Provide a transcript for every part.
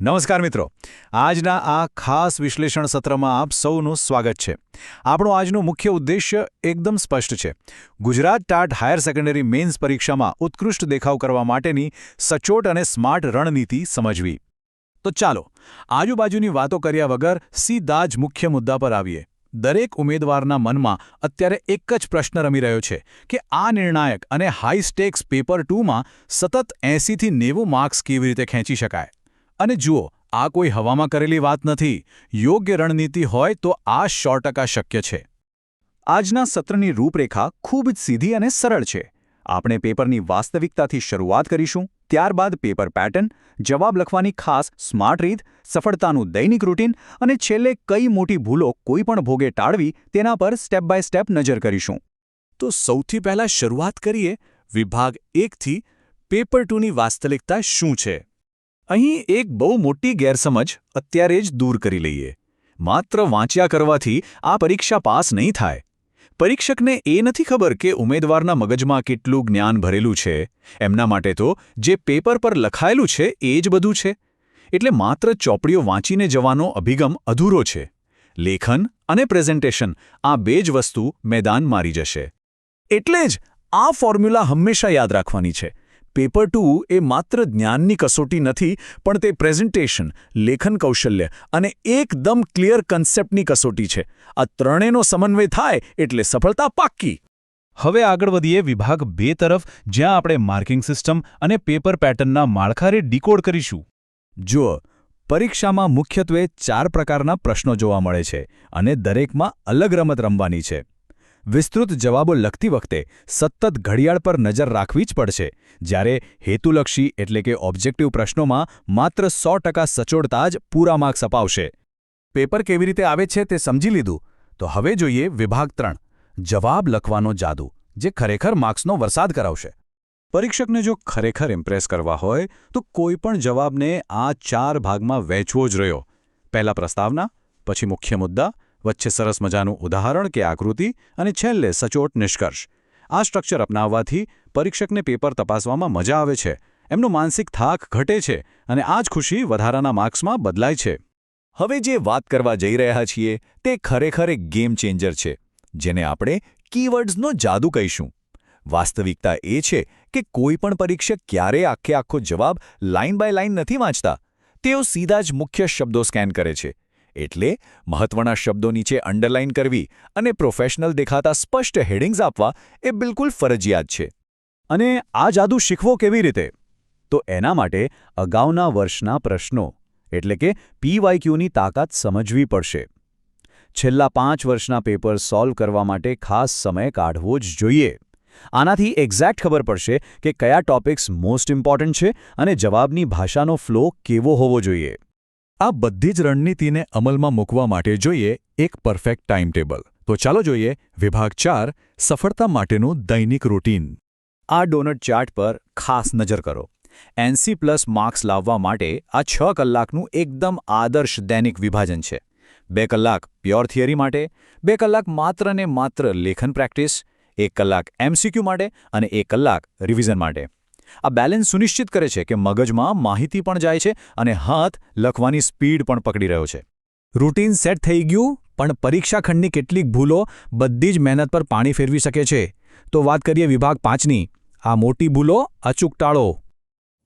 નમસ્કાર મિત્રો, આજના આ ખાસ વિશ્લેષણ સત્રમાં આપ સૌનું સ્વાગત છે. આપણો આજનો મુખ્ય ઉદ્દેશ્ય એકદમ સ્પષ્ટ છે. Gujarat TAT higher secondary mains પરીક્ષામાં ઉત્કૃષ્ટ દેખાવ કરવા માટેની સચોટ અને સ્માર્ટ રણનીતિ સમજવી. તો ચાલો, આજુબાજુની વાતો કર્યા વગર સીધા જ મુખ્ય મુદ્દા પર આવીએ. દરેક ઉમેદવારના મનમાં અત્યારે એક જ પ્રશ્ન રમી રહ્યો છે કે આ નિર્ણાયક અને હાઈ સ્ટેક્સ પેપર 2માં સતત 80થી 90 માર્ક્સ કેવી રીતે ખેંચી શકાય. અને જુઓ, આ કોઈ હવામાં કરેલી વાત નથી. યોગ્ય રણનીતિ હોય તો આ 100% શક્ય છે. આજના સત્રની રૂપરેખા ખૂબ જ સીધી અને સરળ છે. આપણે પેપરની વાસ્તવિકતાથી શરૂઆત કરીશું, ત્યારબાદ પેપર પેટર્ન, જવાબ લખવાની ખાસ સ્માર્ટ રીત, સફળતાનું દૈનિક રૂટીન અને છેલ્લે કઈ મોટી ભૂલો કોઈપણ ભોગે ટાળવી તેના પર સ્ટેપ બાય સ્ટેપ નજર કરીશું. તો સૌથી પહેલાં શરૂઆત કરીએ વિભાગ 1થી. પેપર 2ની વાસ્તવિકતા શું છે? અહીં એક બહુ મોટી ગેરસમજ અત્યારે જ દૂર કરી લઈએ. માત્ર વાંચ્યા કરવાથી આ પરીક્ષા પાસ નહીં થાય. પરીક્ષકને એ નથી ખબર કે ઉમેદવારના મગજમાં કેટલું જ્ઞાન ભરેલું છે. એમના માટે તો જે પેપર પર લખાયેલું છે એ જ બધું છે. એટલે માત્ર ચોપડીઓ વાંચીને જવાનો અભિગમ અધૂરો છે. લેખન અને પ્રેઝન્ટેશન, આ બે જ વસ્તુ મેદાન મારી જશે. એટલે જ આ ફોર્મ્યુલા હંમેશા યાદ રાખવાની છે. પેપર 2 એ માત્ર જ્ઞાનની કસોટી નથી, પણ તે પ્રેઝન્ટેશન, લેખન કૌશલ્ય અને એકદમ ક્લિયર કન્સેપ્ટની કસોટી છે. આ ત્રણેયનો સમન્વય થાય એટલે સફળતા પાક્કી. હવે આગળ વધીએ વિભાગ 2 તરફ, જ્યાં આપણે માર્કિંગ સિસ્ટમ અને પેપર પેટર્નના માળખાને ડીકોડ કરીશું. જુઓ, પરીક્ષામાં મુખ્યત્વે 4 પ્રકારના પ્રશ્નો જોવા મળે છે અને દરેકમાં અલગ રમત રમવાની છે. વિસ્તૃત જવાબો લખતી વખતે સતત ઘડિયાળ પર નજર રાખવી જ પડશે, જ્યારે હેતુલક્ષી એટલે કે ઓબ્જેક્ટિવ પ્રશ્નોમાં માત્ર 100% સચોટતા જ પૂરા માર્ક્સ અપાવશે. પેપર કેવી રીતે આવે છે તે સમજી લીધું, તો હવે જોઈએ વિભાગ 3, જવાબ લખવાનો જાદુ, જે ખરેખર માર્ક્સનો વરસાદ કરાવશે. પરીક્ષકને જો ખરેખર ઇમ્પ્રેસ કરવા હોય તો કોઈપણ જવાબને આ 4 ભાગમાં વહેંચવો જ રહ્યો. પહેલા પ્રસ્તાવના, પછી મુખ્ય મુદ્દા, વચ્ચે સરસ મજાનું ઉદાહરણ કે આકૃતિ અને છેલ્લે સચોટ નિષ્કર્ષ. આ સ્ટ્રક્ચર અપનાવવાથી પરીક્ષકને પેપર તપાસવામાં મજા આવે છે, એમનો માનસિક થાક ઘટે છે અને આ જ ખુશી વધારાના માર્ક્સમાં બદલાય છે. હવે જે વાત કરવા જઈ રહ્યા છીએ તે ખરેખર એક ગેમ ચેન્જર છે, જેને આપણે કીવર્ડ્સનો જાદુ કહીશું. વાસ્તવિકતા એ છે કે કોઈપણ પરીક્ષક ક્યારેય આખો જવાબ લાઇન બાય લાઇન નથી વાંચતા. તેઓ સીધા જ મુખ્ય શબ્દો સ્કેન કરે છે. એટલે મહત્વના શબ્દો નીચે અંડરલાઇન કરવી અને પ્રોફેશનલ દેખાતા સ્પષ્ટ હેડિંગ્સ આપવા એ બિલકુલ ફરજિયાત છે. અને આ જાદુ શીખવો કેવી રીતે? તો એના માટે અગાઉના વર્ષના પ્રશ્નો એટલે કે PYQની તાકાત સમજવી પડશે. છેલ્લા 5 વર્ષના પેપર સોલ્વ કરવા માટે ખાસ સમય કાઢવો જ જોઈએ. આનાથી એક્ઝેક્ટ ખબર પડશે કે કયા ટોપિક્સ મોસ્ટ ઇમ્પોર્ટન્ટ છે અને જવાબની ભાષાનો ફ્લો કેવો હોવો જોઈએ. આ બધી જ રણનીતિને અમલમાં મૂકવા માટે જોઈએ એક પરફેક્ટ ટાઈમ ટેબલ. તો ચાલો જોઈએ વિભાગ 4, સફળતા માટેનું દૈનિક રૂટીન. આ ડોનટ ચાર્ટ પર ખાસ નજર કરો. 80+ માર્ક્સ લાવવા માટે આ 6 કલાકનું એકદમ આદર્શ દૈનિક વિભાજન છે. 2 કલાક પ્યોર થિયરી માટે, 2 કલાક માત્ર ને માત્ર લેખન પ્રેક્ટિસ, 1 કલાક MCQ માટે અને 1 કલાક રિવિઝન માટે. આ બેલેન્સ સુનિશ્ચિત કરે છે કે મગજમાં માહિતી પણ જાય છે અને હાથ લખવાની સ્પીડ પણ પકડી રહ્યો છે. રૂટીન સેટ થઈ ગયું, પણ પરીક્ષા ખંડની કેટલીક ભૂલો બધી જ મહેનત પર પાણી ફેરવી શકે છે. તો વાત કરીએ વિભાગ 5ની. આ મોટી ભૂલો અચૂક ટાળો.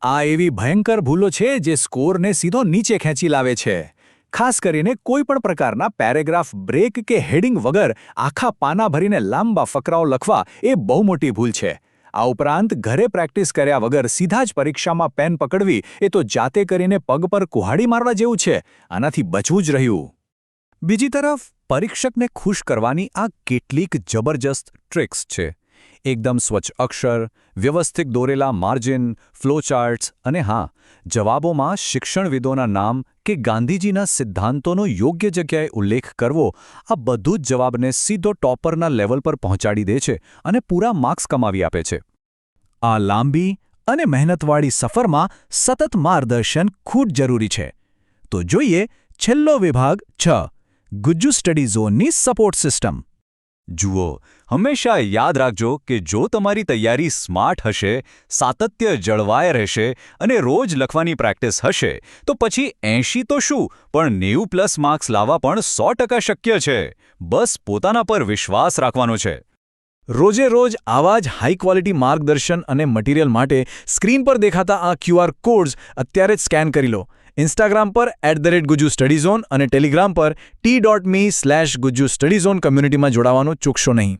આ એવી ભયંકર ભૂલો છે જે સ્કોરને સીધો નીચે ખેંચી લાવે છે. ખાસ કરીને કોઈપણ પ્રકારના પેરેગ્રાફ બ્રેક કે હેડિંગ વગર આખા પાના ભરીને લાંબા ફકરાઓ લખવા એ બહુ મોટી ભૂલ છે. આ ઉપરાંત ઘરે પ્રેક્ટિસ કર્યા વગર સીધા જ પરીક્ષામાં પેન પકડવી એ તો જાતે કરીને પગ પર કુહાડી મારવા જેવું છે. આનાથી બચવું જ રહ્યું. બીજી તરફ પરીક્ષકને ખુશ કરવાની આ કેટલીક જબરજસ્ત ટ્રિક્સ છે. એકદમ સ્વચ્છ અક્ષર, વ્યવસ્થિત દોરેલા માર્જિન, ફ્લોચાર્ટ્સ અને હા, જવાબોમાં શિક્ષણવિદોના નામ કે ગાંધીજીના સિદ્ધાંતોનો યોગ્ય જગ્યાએ ઉલ્લેખ કરવો, આ બધું જ જવાબને સીધો ટોપરના લેવલ પર પહોંચાડી દે છે અને પૂરા માર્ક્સ કમાવી આપે છે. આ લાંબી અને મહેનતવાળી સફરમાં સતત માર્ગદર્શન ખૂબ જરૂરી છે. તો જોઈએ છેલ્લો વિભાગ 6, ગુજ્જુ સ્ટડી ઝોનની સપોર્ટ સિસ્ટમ. જુઓ, હંમેશા યાદ રાખજો કે જો તમારી તૈયારી સ્માર્ટ હશે, સાતત્ય જળવાય રહેશે અને રોજ લખવાની પ્રેક્ટિસ હશે, તો પછી 80 તો શું પણ 90+ માર્ક્સ લાવવા પણ 100% શક્ય છે. બસ પોતાના પર વિશ્વાસ રાખવાનો છે. રોજે રોજ આવા જ હાઈ ક્વોલિટી માર્ગદર્શન અને મટીરિયલ માટે સ્ક્રીન પર દેખાતા આ QR કોડ્સ અત્યારે જ સ્કેન કરી લો. ઇન્સ્ટાગ્રામ પર @GujuStudyZone અને ટેલિગ્રામ પર t.me/GujuStudyZone કમ્યુનિટીમાં જોડાવાનું ચૂકશો નહીં.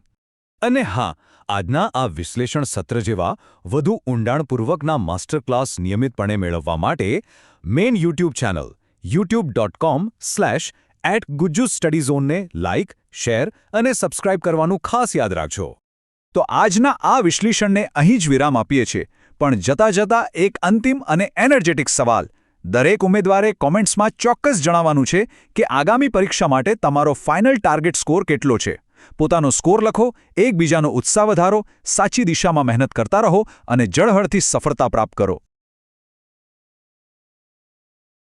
અને હા, આજના આ વિશ્લેષણ સત્ર જેવા વધુ ઊંડાણપૂર્વકના માસ્ટર ક્લાસ નિયમિતપણે મેળવવા માટે મેઇન યુટ્યુબ ચેનલ youtube.com/@GujuStudyZone ને લાઇક, શેર અને સબસ્ક્રાઇબ કરવાનું ખાસ યાદ રાખજો. તો આજના આ વિશ્લેષણને અહીં જ વિરામ આપીએ છીએ, પણ જતા જતા એક અંતિમ અને એનર્જેટિક સવાલ. દરેક ઉમેદવારે કોમેન્ટ્સમાં ચોક્કસ જણાવવાનું છે કે આગામી પરીક્ષા માટે તમારો ફાઇનલ ટાર્ગેટ સ્કોર કેટલો છે. પોતાનો સ્કોર લખો, એકબીજાનો ઉત્સાહ વધારો, સાચી દિશામાં મહેનત કરતા રહો અને જળહળથી સફળતા પ્રાપ્ત કરો.